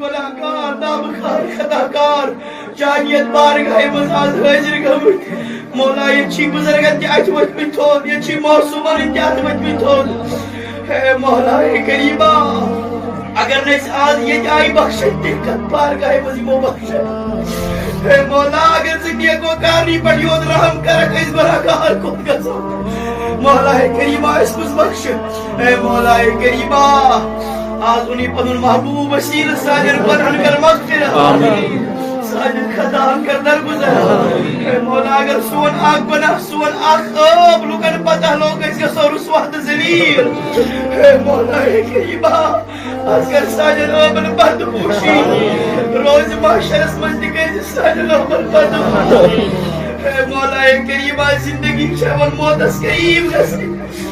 گناہگار نامخار خطاکار جانیت بارگاہ مز آز حاضر گمت مولا یہ بزرگن تہ ات ورتمت تھود یہ معصومن تہ ات ورتمت تھود اے مولا کریما اگر نس آز یہ آئی بخشن تہ کت بارگاہ مز یمو بخشن اے مولا اگر ژٕ نیکو کارنی پٮ۪ٹھ یوت رحم کرکھ أسۍ گناہگار کُن گژھو مولا کریما اَسہِ کُس بخش اے مولا کریما آج انہیں پنن محبوب وسیل ساجر پنن کر مغفرت ساجر خطا کر درگزر اے مولا اگر سون آگ بنا سون آگ خواب لوگن پتہ لوگ اس کا سور سواد ذلیل اے مولا کریما آج کر ساجر ابن بند پوشی روز محشر اس مجد کے ساجر ابن بند پوشی اے مولا کریما زندگی شون موت اس قریب رسی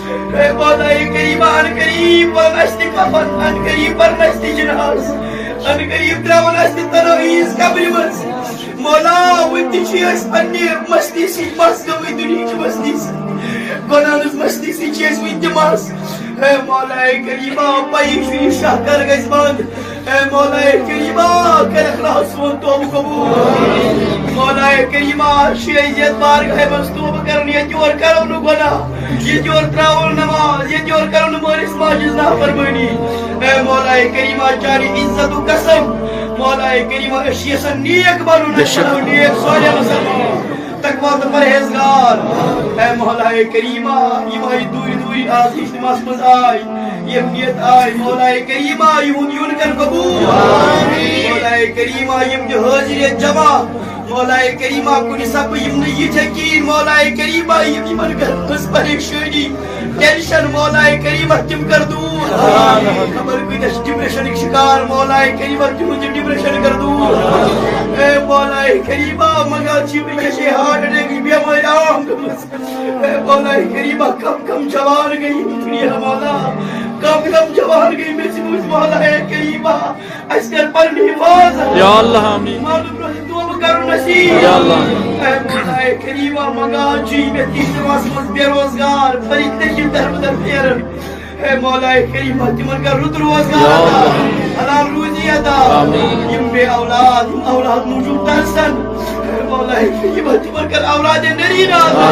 اے مولا کریم ان قریب ورنشتی کفن ان قریب ورنشتی جناز ان قریب تراون استی تنویز قبر مز مولا ونتی چی اس پنی مستی سی پاس گوی دنیا کی مستی سی گناہنز مستی سی چیز ونتی ماس اے مولا کریم پایی شوی شاہ کر گیز باند اے مولا کریم کرک رہا سون توب قبول مولا کریم شیعیت بارگاہ بس توب کرنی یہ جور کرو نو گناہ یہ جور تراول نماز یہ جور کرو نو مورس ماجز نا فرمانی اے مولا کریم چاری عزت و قسم مولا کریم اشیسا نیک بانو نشانو نیک سوالے مسلمان تقوی تو پرہیزگار اے مولا کریم یہ مائی دوری دوری آج اجتماع مز آئی یہ نیت آئی مولا کریم یون کر قبول مولا کریم یم جو حاضر جمع مولا کریم کنی سب یم یہ یقین مولا کریم یم من کر اس پریشانی ٹینشن مولا کریم تم کر دور خبر کوئی دش ڈپریشن شکار مولا کریم تم ڈپریشن کر دور اے مولا کریم مگا چیب کشے ہارٹ اٹیک بیماری عام اے مولا کریم کم کم جوان گئی دنیا مولا کم کم جوان گئی میں سے مولا کریم اس کر پر حفاظت یا اللہ آمین معلوم رہے توبہ کرو نصیب یا اللہ اے مولا کریم مگا چیب تیسر واسمت بے روزگار فرید تشید در بدر پھیر اے مولا کریم تمن کا رد روزگار حلال روزی عطا یم بے اولاد اولاد موجود درسن اے مولا کریم تمن کا اولاد نرین عطا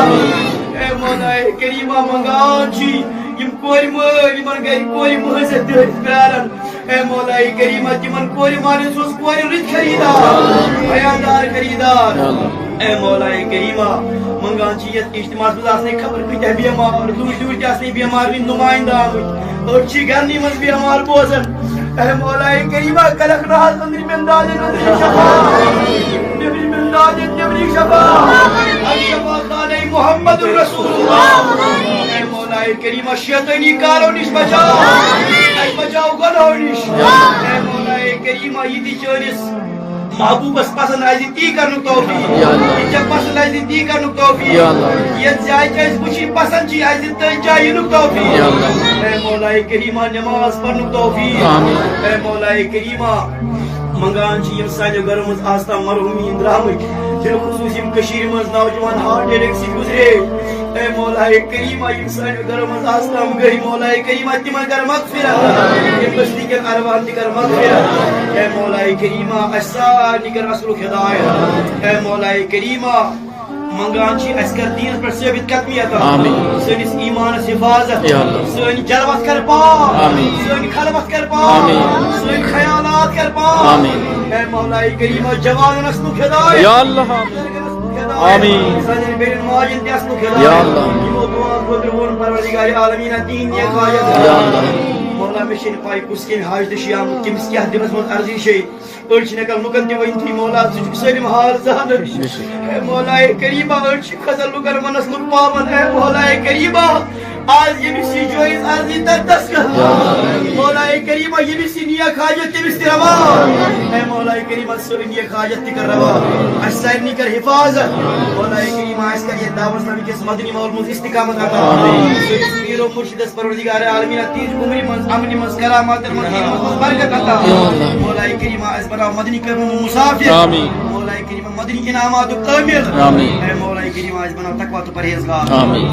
اے مولا کریم منگا چی یم کوری مر یمن گئی کوری مہزت دہت پیارن اے مولا کریم تمن کوری مارن سوز کوری رد خریدار حیادار خریدار اے مولا کریم منگان چیت اجتماع بزاسنے خبر کتہ بیمار دور دور جاسنے بیمار بھی نمائندہ آمد اور چی گرنی من بیمار بوزن اے مولا کریم کلک راز اندر من دادن اندر شفا نبری من دادن نبری شفا الشفا خالی محمد رسول اللہ اے مولا کریم شیطانی کارو نش بچاو اے بچاو گناہو نش اے مولا کریم یہ دی چانس محبوب اس پسند آئی تی کرنو توفیق یہ جب پسند آئی تی کرنو توفیق یہ جائے چاہیز کچھ پسند چی آئی تی جائے نو توفیق اے مولا کریمہ نماز پڑھنو توفیق اے مولا کریمہ منگان چی یم سانیو گرمز آستا مرحومین رحمت بالخصوص یم کشیر مز نوجوان ہارٹ اٹیک سی گزرے اے مولا کریمہ یم سانیو گرمز آستا گئی مولا کریمہ تمن کر مغفرت یم بستی کے ارواح کر مغفرت اے مولا کریمہ اسانی کر رسول ہدایت اے مولا کریمہ منگان چی اسکر دین پر ثابت قدمی عطا سنس ایمان حفاظت سن جلوت کر پاک سن خلوت کر پاک سن خیالات کر پاک اے مولا کریم جوان نسلو ہدایت یا اللہ آمین سنن بین ماجد نسلو ہدایت یا اللہ یہ دعا کو درون پروردگار عالمین دین یہ غایت یا اللہ مولا مشین پائی کس کے حاج دشیام کمس کیا دمس من ارزی شی ارچ نکل لکن دی وین تھی مولا سچ سلیم حال زان اے مولا کریم ارچ خزل لکن منس لک پامن اے مولا کریم آج یہ بسی جوئیز ارضی تر تسکر مولا کریم یہ بسی نیا خاجت تی بستی روا اے مولا کریم سوری نیا خاجت تی کر روا اشتایر نی کر حفاظت مولا کریم آج کا یہ دعوت نبی کس مدنی مولموز استقامت عطا سوری سویر و مرشد اس پروردگار عالمین تیز عمری منز امنی منز کرامات منز برکت عطا مولا کریم آج بنا مدنی کرم مسافر مولا کریم مدنی انعامات کامل اے مولا کریم آج بنا تقوی تو پرہیزگار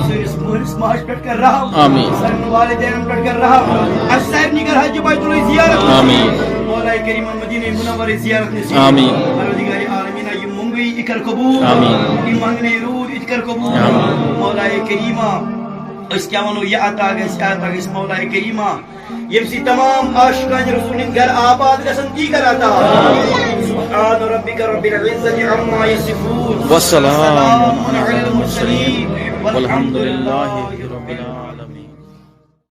سوری سماج پٹ کر رہا سرن والدین پٹ کر رہا اشتایر نی کر حج حج بیت اللہ زیارت آمین مولا کریم مدینہ منور زیارت نصیب آمین پروردگار عالمین یہ منگی اکر قبول آمین یہ منگنے رود اکر قبول آمین مولا کریمہ اس کیا ونو یہ عطا گس مولا کریمہ یم سی تمام عاشقان رسول گھر آباد گژھن تی کر عطا سبحان ربک رب العزت عما یصفون والسلام علی المرسلین والحمد للہ رب العالمین.